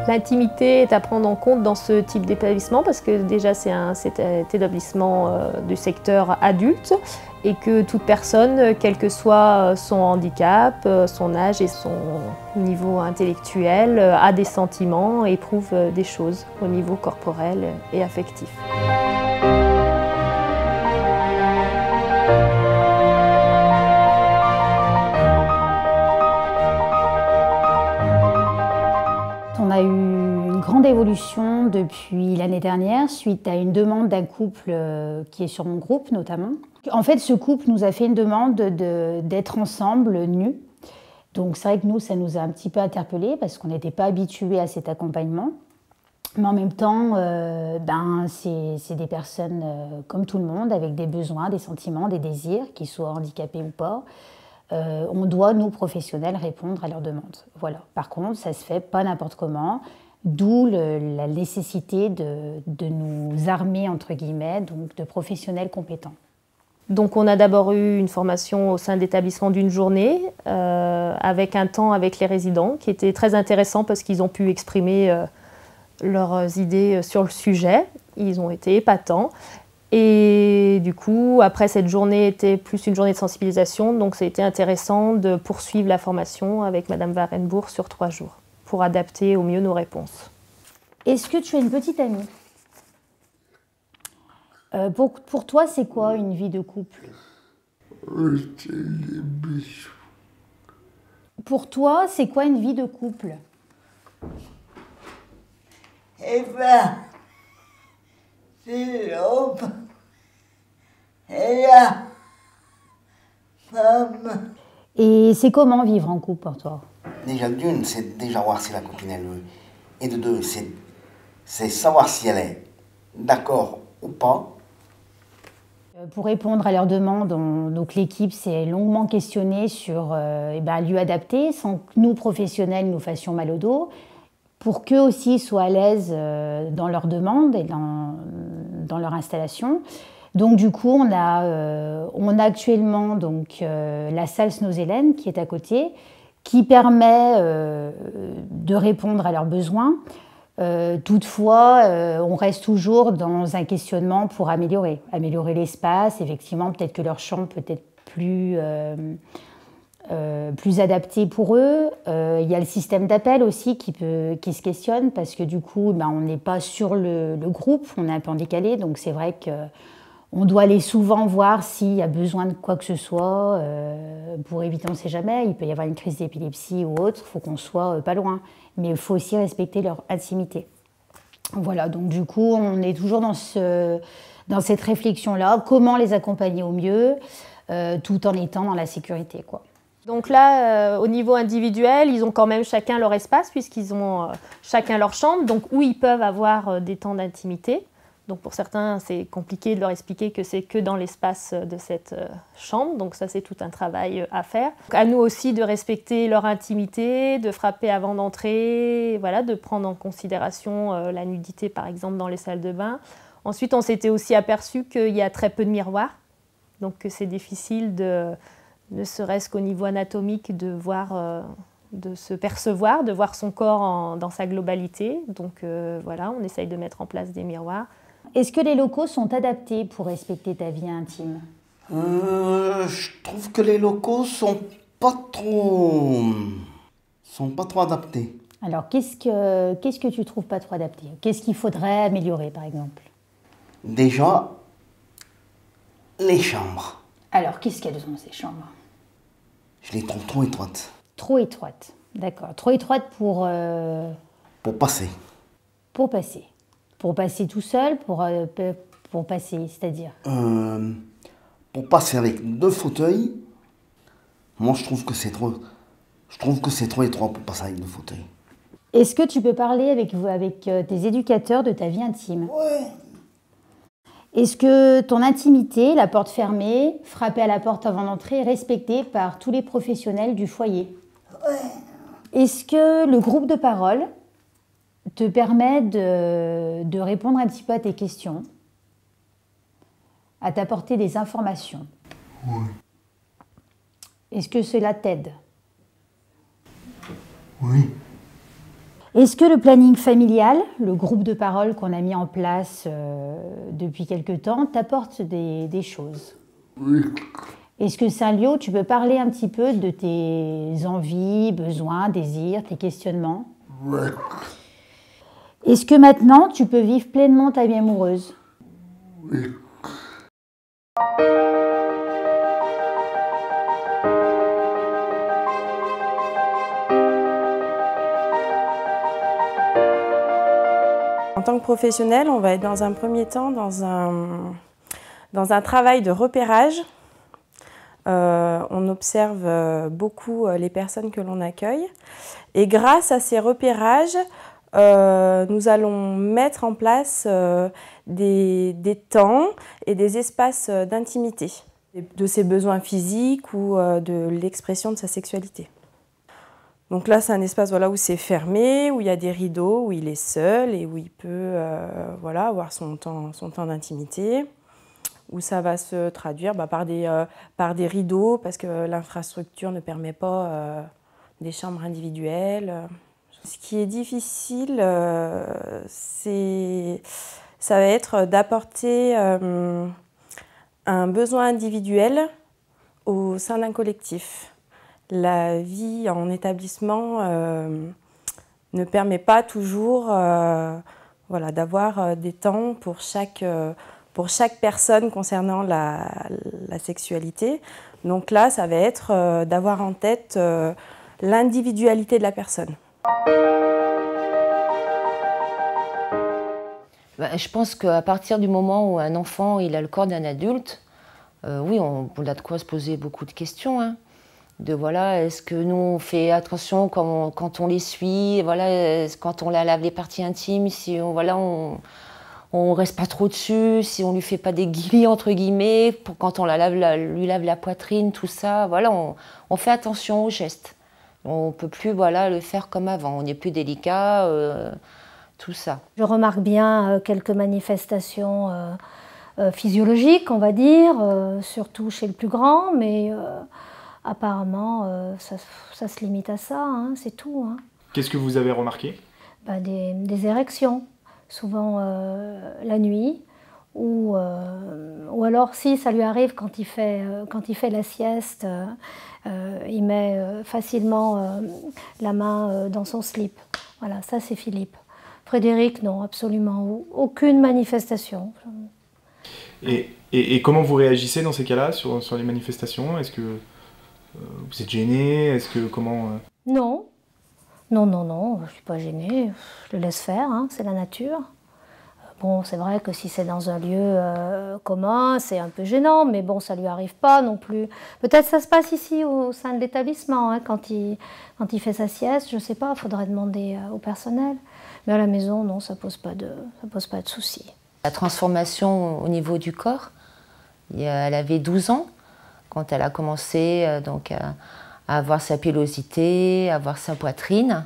L'intimité est à prendre en compte dans ce type d'établissement parce que déjà c'est un établissement du secteur adulte et que toute personne, quel que soit son handicap, son âge et son niveau intellectuel, a des sentiments, éprouve des choses au niveau corporel et affectif. On a eu une grande évolution depuis l'année dernière suite à une demande d'un couple qui est sur mon groupe notamment. En fait, ce couple nous a fait une demande d'être ensemble nus. Donc c'est vrai que nous, ça nous a un petit peu interpellés parce qu'on n'était pas habitués à cet accompagnement. Mais en même temps, c'est des personnes comme tout le monde avec des besoins, des sentiments, des désirs, qu'ils soient handicapés ou pas. On doit, nous, professionnels, répondre à leurs demandes. Voilà. Par contre, ça se fait pas n'importe comment, d'où la nécessité de nous armer, entre guillemets, donc de professionnels compétents. Donc on a d'abord eu une formation au sein de l'établissement d'une journée, avec un temps avec les résidents, qui était très intéressant parce qu'ils ont pu exprimer leurs idées sur le sujet. Ils ont été épatants. Et du coup, après, cette journée était plus une journée de sensibilisation, donc ça a été intéressant de poursuivre la formation avec Madame Warenbourg sur 3 jours, pour adapter au mieux nos réponses. Est-ce que tu as une petite amie ? Pour toi, c'est quoi une vie de couple ? C'est les bijoux. Pour toi, c'est quoi une vie de couple ? Eh ben, c'est l'homme et la femme. Et c'est comment vivre en couple pour toi ? Déjà d'une, c'est déjà voir si la copine elle veut. Et de deux, c'est savoir si elle est d'accord ou pas. Pour répondre à leurs demandes, donc l'équipe s'est longuement questionnée sur un lieu adapté, sans que nous, professionnels, nous fassions mal au dos, pour qu'eux aussi soient à l'aise dans leurs demandes et dans leur installation. Donc du coup, on a actuellement donc, la salle Snows-Hélène qui est à côté, qui permet de répondre à leurs besoins. Toutefois, on reste toujours dans un questionnement pour améliorer l'espace. Effectivement, peut-être que leur chambre peut être plus adaptée pour eux. Il y a le système d'appel aussi qui se questionne parce que du coup, on n'est pas sur le groupe, on est un peu en décalé. Donc c'est vrai qu'on doit aller souvent voir s'il y a besoin de quoi que ce soit. Pour éviter, on ne sait jamais, il peut y avoir une crise d'épilepsie ou autre, il faut qu'on soit pas loin. Mais il faut aussi respecter leur intimité. Voilà, donc du coup, on est toujours dans cette réflexion-là, comment les accompagner au mieux, tout en étant dans la sécurité, quoi. Donc là, au niveau individuel, ils ont quand même chacun leur espace, puisqu'ils ont chacun leur chambre, donc où ils peuvent avoir des temps d'intimité. Donc pour certains, c'est compliqué de leur expliquer que c'est que dans l'espace de cette chambre. Donc ça, c'est tout un travail à faire. Donc à nous aussi de respecter leur intimité, de frapper avant d'entrer, voilà, de prendre en considération la nudité, par exemple, dans les salles de bain. Ensuite, on s'était aussi aperçu qu'il y a très peu de miroirs. Donc que c'est difficile, ne serait-ce qu'au niveau anatomique, de se percevoir, de voir son corps dans sa globalité. Donc voilà, on essaye de mettre en place des miroirs. Est-ce que les locaux sont adaptés pour respecter ta vie intime ? Je trouve que les locaux sont pas trop adaptés. Alors, qu'est-ce que tu trouves pas trop adapté ? Qu'est-ce qu'il faudrait améliorer, par exemple ? Déjà, les chambres. Alors, qu'est-ce qu'il y a dans ces chambres ? Je les trouve trop étroites. Trop étroites, d'accord. Trop étroites pour passer. Pour passer. Pour passer tout seul, pour passer, c'est-à-dire Pour passer avec 2 fauteuils, moi je trouve que c'est trop étroit pour passer avec 2 fauteuils. Est-ce que tu peux parler avec tes éducateurs de ta vie intime ? Ouais. Est-ce que ton intimité, la porte fermée, frapper à la porte avant d'entrer, est respectée par tous les professionnels du foyer? Est-ce que le groupe de parole te permet de répondre un petit peu à tes questions, à t'apporter des informations? Oui. Est-ce que cela t'aide? Oui. Est-ce que le planning familial, le groupe de parole qu'on a mis en place depuis quelque temps, t'apporte des choses? Oui. Est-ce que c'est un lieu où tu peux parler un petit peu de tes envies, besoins, désirs, tes questionnements? Oui. Est-ce que maintenant tu peux vivre pleinement ta vie amoureuse? Oui. En tant que professionnel, on va être dans un premier temps dans un travail de repérage. On observe beaucoup les personnes que l'on accueille. Et grâce à ces repérages, nous allons mettre en place des temps et des espaces d'intimité, de ses besoins physiques ou de l'expression de sa sexualité. Donc là, c'est un espace où c'est fermé, où il y a des rideaux, où il est seul et où il peut avoir son temps d'intimité, où ça va se traduire par des rideaux, parce que l'infrastructure ne permet pas des chambres individuelles. Ce qui est difficile, ça va être d'apporter un besoin individuel au sein d'un collectif. La vie en établissement ne permet pas toujours d'avoir des temps pour chaque personne concernant la sexualité. Donc là, ça va être d'avoir en tête l'individualité de la personne. Je pense qu'à partir du moment où un enfant il a le corps d'un adulte, oui, on a de quoi se poser beaucoup de questions. Hein. Est-ce que nous on fait attention quand on les suit, quand on la lave les parties intimes, si on reste pas trop dessus, si on lui fait pas des guillis entre guillemets, pour quand on lui lave la poitrine, tout ça, on fait attention aux gestes. On peut plus le faire comme avant, on est plus délicat, tout ça. Je remarque bien quelques manifestations physiologiques, on va dire, surtout chez le plus grand, mais apparemment, ça se limite à ça, hein, c'est tout. Hein. Qu'est-ce que vous avez remarqué? Des érections, souvent la nuit, ou alors si ça lui arrive quand il fait la sieste, il met facilement la main dans son slip. Voilà, ça c'est Philippe. Frédéric, non, absolument aucune manifestation. Et comment vous réagissez dans ces cas-là, sur les manifestations? Est-ce que vous êtes gêné? Non. Non, je ne suis pas gênée. Je le laisse faire, hein, c'est la nature. Bon, c'est vrai que si c'est dans un lieu commun, c'est un peu gênant, mais bon, ça ne lui arrive pas non plus. Peut-être ça se passe ici au sein de l'établissement, hein, quand il fait sa sieste, je ne sais pas, il faudrait demander au personnel. Mais à la maison, non, ça pose pas de soucis. La transformation au niveau du corps, elle avait 12 ans quand elle a commencé à avoir sa pilosité, à avoir sa poitrine.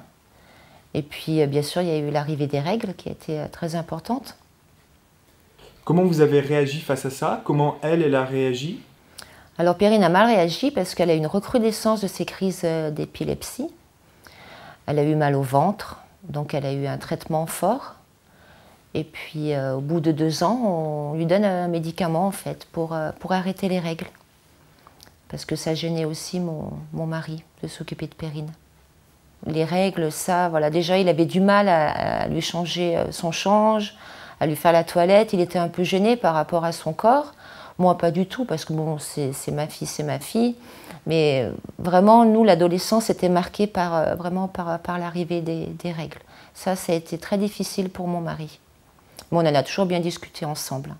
Et puis, bien sûr, il y a eu l'arrivée des règles qui a été très importante. Comment vous avez réagi face à ça? Comment elle a réagi? Alors, Perrine a mal réagi parce qu'elle a eu une recrudescence de ses crises d'épilepsie. Elle a eu mal au ventre, donc elle a eu un traitement fort. Et puis, au bout de 2 ans, on lui donne un médicament, en fait, pour arrêter les règles. Parce que ça gênait aussi mon mari de s'occuper de Perrine. Les règles, ça, déjà, il avait du mal à lui changer son change, à lui faire la toilette. Il était un peu gêné par rapport à son corps. Moi, pas du tout, parce que bon, c'est ma fille. Mais vraiment, nous, l'adolescence était marquée par l'arrivée des règles. Ça a été très difficile pour mon mari. Mais on en a toujours bien discuté ensemble.